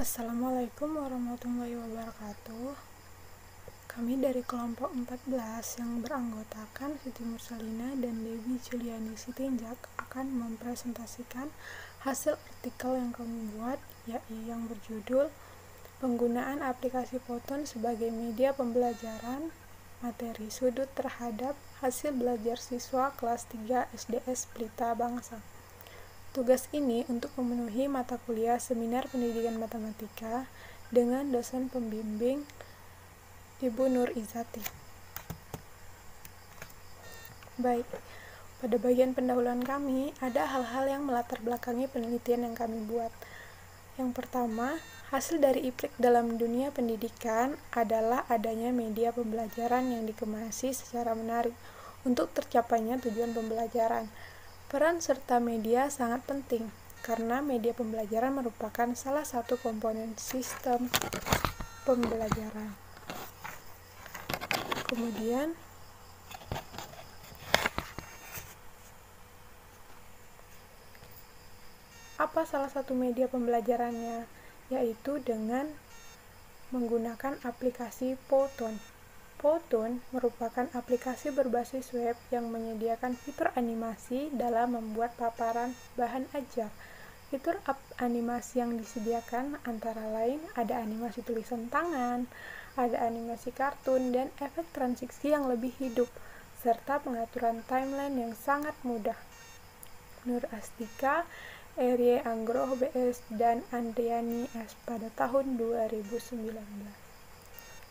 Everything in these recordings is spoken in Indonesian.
Assalamualaikum warahmatullahi wabarakatuh. Kami dari kelompok 14 yang beranggotakan Siti Mursalina dan Dewi Juliani Sitinjak akan mempresentasikan hasil artikel yang kami buat, yaitu yang berjudul Penggunaan Aplikasi Poton sebagai Media Pembelajaran Materi Sudut terhadap Hasil Belajar Siswa Kelas 3 SDS Pelita Bangsa. Tugas ini untuk memenuhi mata kuliah Seminar Pendidikan Matematika dengan dosen pembimbing Ibu Nur Izati. Baik, pada bagian pendahuluan kami ada hal-hal yang melatar belakangi penelitian yang kami buat. Yang pertama, hasil dari IPRIK dalam dunia pendidikan adalah adanya media pembelajaran yang dikemasi secara menarik untuk tercapainya tujuan pembelajaran. Peran serta media sangat penting, karena media pembelajaran merupakan salah satu komponen sistem pembelajaran. Kemudian, apa salah satu media pembelajarannya? Yaitu dengan menggunakan aplikasi Poton. Poton merupakan aplikasi berbasis web yang menyediakan fitur animasi dalam membuat paparan bahan ajar. Fitur animasi yang disediakan antara lain ada animasi tulisan tangan, ada animasi kartun, dan efek transisi yang lebih hidup, serta pengaturan timeline yang sangat mudah. Nur Astika, Erie Anggroh BS, dan Andriani S. pada tahun 2019.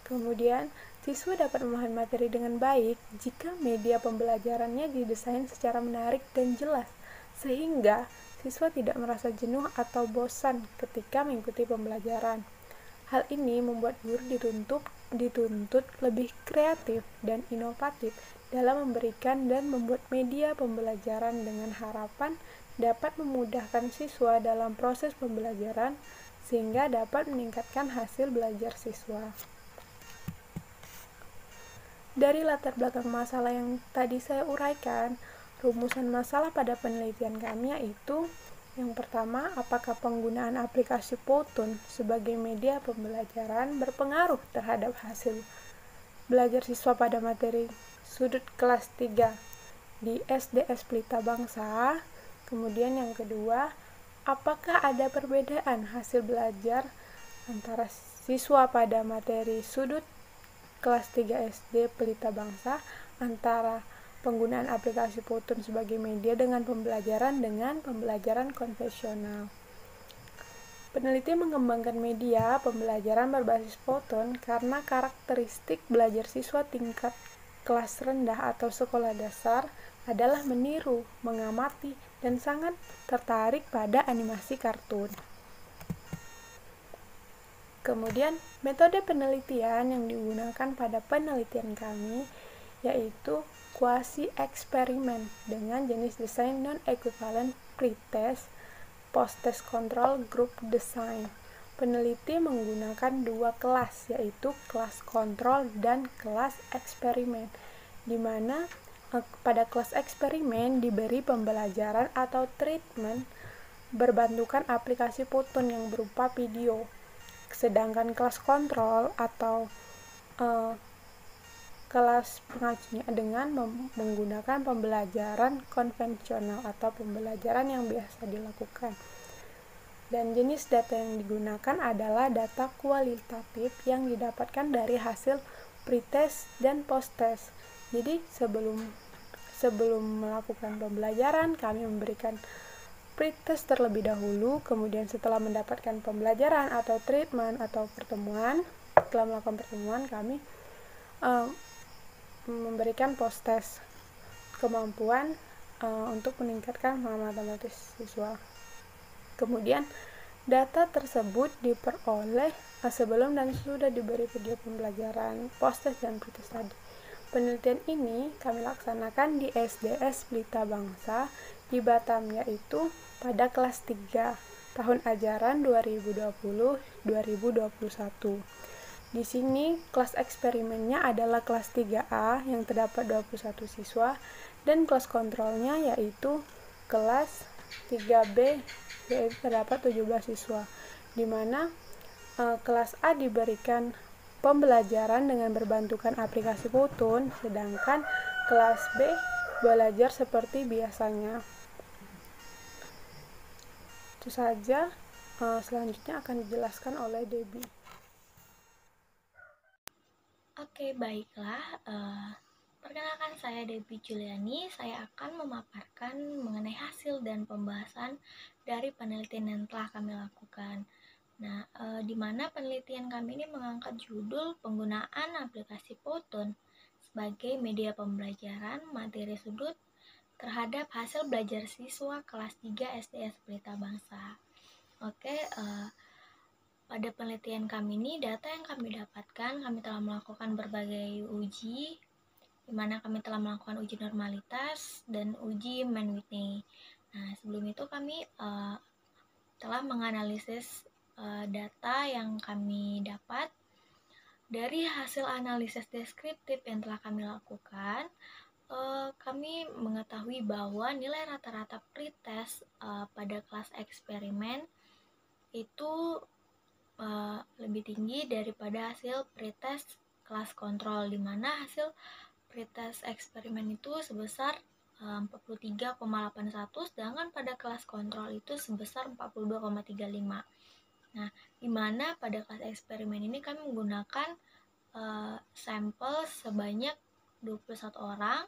Kemudian, siswa dapat memahami materi dengan baik jika media pembelajarannya didesain secara menarik dan jelas, sehingga siswa tidak merasa jenuh atau bosan ketika mengikuti pembelajaran. Hal ini membuat guru dituntut lebih kreatif dan inovatif dalam memberikan dan membuat media pembelajaran dengan harapan dapat memudahkan siswa dalam proses pembelajaran sehingga dapat meningkatkan hasil belajar siswa. Dari latar belakang masalah yang tadi saya uraikan, rumusan masalah pada penelitian kami yaitu yang pertama, apakah penggunaan aplikasi Poton sebagai media pembelajaran berpengaruh terhadap hasil belajar siswa pada materi sudut kelas 3 di SDS Pelita Bangsa? Kemudian yang kedua, apakah ada perbedaan hasil belajar antara siswa pada materi sudut kelas 3 SD Pelita Bangsa antara penggunaan aplikasi Poton sebagai media dengan pembelajaran konvensional? Peneliti mengembangkan media pembelajaran berbasis Poton karena karakteristik belajar siswa tingkat kelas rendah atau sekolah dasar adalah meniru, mengamati, dan sangat tertarik pada animasi kartun. Kemudian, metode penelitian yang digunakan pada penelitian kami yaitu quasi-eksperimen dengan jenis desain non-equivalent pretest, post-test control, group design. Peneliti menggunakan dua kelas, yaitu kelas kontrol dan kelas eksperimen, di mana pada kelas eksperimen diberi pembelajaran atau treatment berbantukan aplikasi Poton yang berupa video. Sedangkan kelas kontrol atau kelas pengacunya dengan menggunakan pembelajaran konvensional atau pembelajaran yang biasa dilakukan. Dan jenis data yang digunakan adalah data kualitatif yang didapatkan dari hasil pretest dan post-test. Jadi sebelum melakukan pembelajaran, kami memberikan pretest terlebih dahulu, kemudian setelah mendapatkan pembelajaran atau treatment atau pertemuan, setelah melakukan pertemuan kami memberikan post-test kemampuan untuk meningkatkan pemahaman matematis siswa. Kemudian data tersebut diperoleh sebelum dan sudah diberi video pembelajaran, post-test dan pretest tadi. Penelitian ini kami laksanakan di SDS Pelita Bangsa di Batam, yaitu pada kelas 3 tahun ajaran 2020-2021. Di sini kelas eksperimennya adalah kelas 3A yang terdapat 21 siswa dan kelas kontrolnya yaitu kelas 3B yaitu terdapat 17 siswa, di mana kelas A diberikan pembelajaran dengan berbantukan aplikasi Powtoon, sedangkan kelas B belajar seperti biasanya. Itu saja, selanjutnya akan dijelaskan oleh Debbie. Oke, baiklah. Perkenalkan, saya Debbie Juliani. Saya akan memaparkan mengenai hasil dan pembahasan dari penelitian yang telah kami lakukan. Nah, di mana penelitian kami ini mengangkat judul penggunaan aplikasi Powtoon sebagai media pembelajaran materi sudut terhadap hasil belajar siswa kelas 3 SDS Pelita Bangsa. Oke, pada penelitian kami ini, data yang kami dapatkan, kami telah melakukan berbagai uji, di mana kami telah melakukan uji normalitas dan uji Mann-Whitney. Nah, sebelum itu kami telah menganalisis data yang kami dapat dari hasil analisis deskriptif yang telah kami lakukan. Kami mengetahui bahwa nilai rata-rata pretest pada kelas eksperimen itu lebih tinggi daripada hasil pretest kelas kontrol, di mana hasil pretest eksperimen itu sebesar 43,81, sedangkan pada kelas kontrol itu sebesar 42,35. Nah, di mana pada kelas eksperimen ini kami menggunakan sampel sebanyak 21 orang,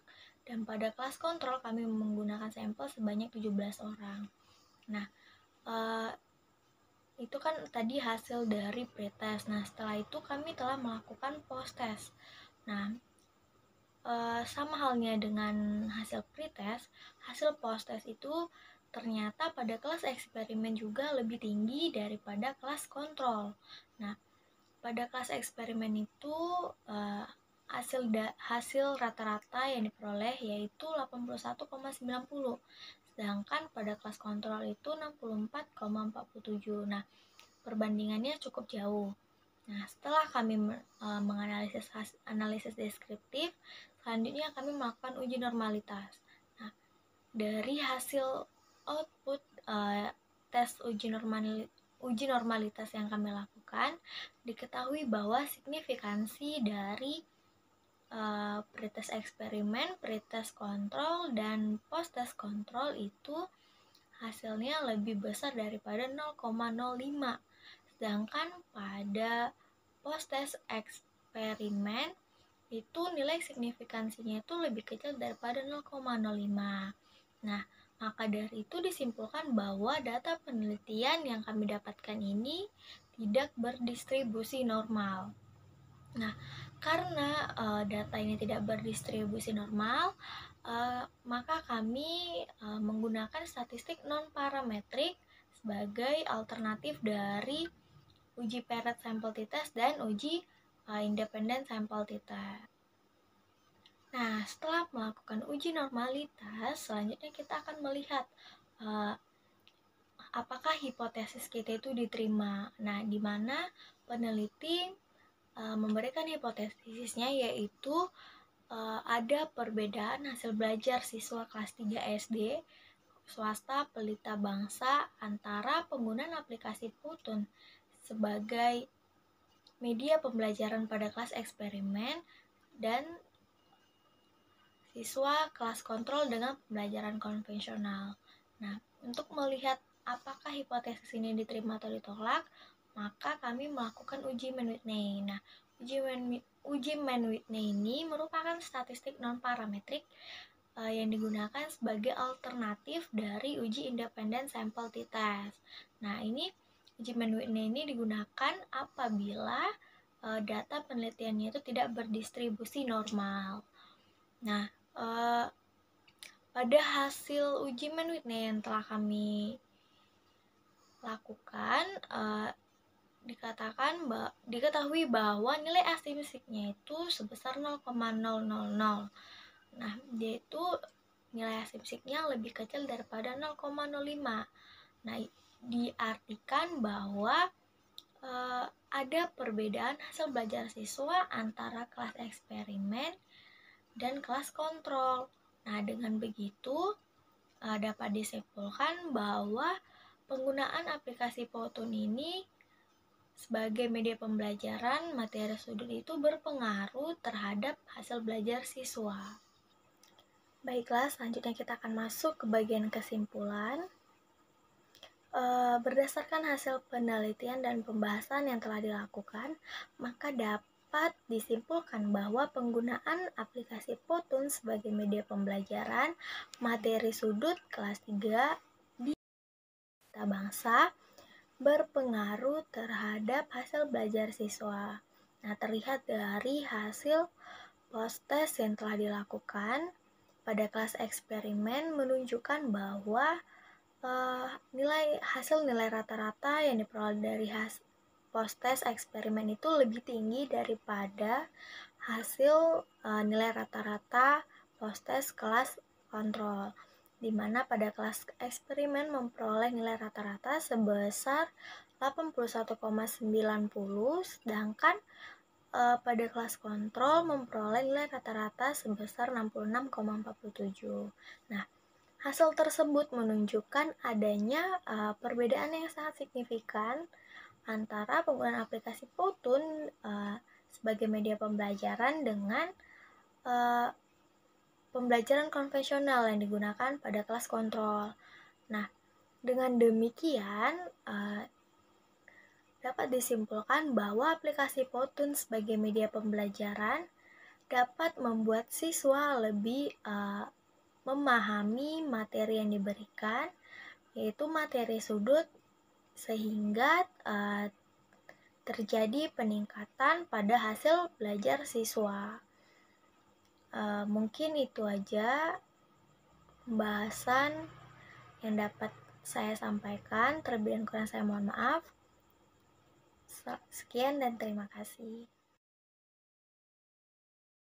dan pada kelas kontrol kami menggunakan sampel sebanyak 17 orang. Nah, itu kan tadi hasil dari pretest. Nah, setelah itu kami telah melakukan post-test. Nah, sama halnya dengan hasil pretest, hasil post-test itu ternyata pada kelas eksperimen juga lebih tinggi daripada kelas kontrol. Nah, pada kelas eksperimen itu hasil rata-rata yang diperoleh yaitu 81,90, sedangkan pada kelas kontrol itu 64,47. Nah, perbandingannya cukup jauh. Nah, setelah kami menganalisis analisis deskriptif, selanjutnya kami melakukan uji normalitas. Nah, dari hasil output tes uji normalitas yang kami lakukan, diketahui bahwa signifikansi dari pretest eksperimen, pretest kontrol, dan post-test kontrol itu hasilnya lebih besar daripada 0,05. Sedangkan pada post-test eksperimen itu nilai signifikansinya itu lebih kecil daripada 0,05. Nah, maka dari itu disimpulkan bahwa data penelitian yang kami dapatkan ini tidak berdistribusi normal. Nah, karena data ini tidak berdistribusi normal, maka kami menggunakan statistik non-parametrik sebagai alternatif dari uji paired sample t-test dan uji independent sample t-test. Nah, setelah melakukan uji normalitas, selanjutnya kita akan melihat apakah hipotesis kita itu diterima. Nah, di mana peneliti memberikan hipotesisnya yaitu ada perbedaan hasil belajar siswa kelas 3 SD swasta Pelita Bangsa antara penggunaan aplikasi Powtoon sebagai media pembelajaran pada kelas eksperimen dan siswa kelas kontrol dengan pembelajaran konvensional. Nah, untuk melihat apakah hipotesis ini diterima atau ditolak, maka kami melakukan uji Mann-Whitney. Nah, uji Mann-Whitney ini merupakan statistik non-parametrik yang digunakan sebagai alternatif dari uji independent sample t-test. Nah, ini uji Mann-Whitney ini digunakan apabila data penelitiannya itu tidak berdistribusi normal. Nah, pada hasil uji Mann-Whitney yang telah kami lakukan, diketahui bahwa nilai asimpsiknya itu sebesar 0,000. Nah, dia itu nilai asimpsiknya lebih kecil daripada 0,05. Nah, diartikan bahwa ada perbedaan hasil belajar siswa antara kelas eksperimen dan kelas kontrol. Nah, dengan begitu dapat disimpulkan bahwa penggunaan aplikasi Powtoon ini sebagai media pembelajaran, materi sudut itu berpengaruh terhadap hasil belajar siswa. Baiklah, selanjutnya kita akan masuk ke bagian kesimpulan. Berdasarkan hasil penelitian dan pembahasan yang telah dilakukan, maka dapat disimpulkan bahwa penggunaan aplikasi Powtoon sebagai media pembelajaran materi sudut kelas 3 di bangsa berpengaruh terhadap hasil belajar siswa. Nah, terlihat dari hasil post-test yang telah dilakukan pada kelas eksperimen menunjukkan bahwa hasil nilai rata-rata yang diperoleh dari post-test eksperimen itu lebih tinggi daripada hasil nilai rata-rata post-test kelas kontrol, di mana pada kelas eksperimen memperoleh nilai rata-rata sebesar 81,90, sedangkan pada kelas kontrol memperoleh nilai rata-rata sebesar 66,47. Nah, hasil tersebut menunjukkan adanya perbedaan yang sangat signifikan antara penggunaan aplikasi Powtoon sebagai media pembelajaran dengan pembelajaran konvensional yang digunakan pada kelas kontrol. Nah, dengan demikian dapat disimpulkan bahwa aplikasi Powtoon sebagai media pembelajaran dapat membuat siswa lebih memahami materi yang diberikan, yaitu materi sudut, sehingga terjadi peningkatan pada hasil belajar siswa. Mungkin itu aja pembahasan yang dapat saya sampaikan. Terlebih dan kurang saya mohon maaf. Sekian dan terima kasih.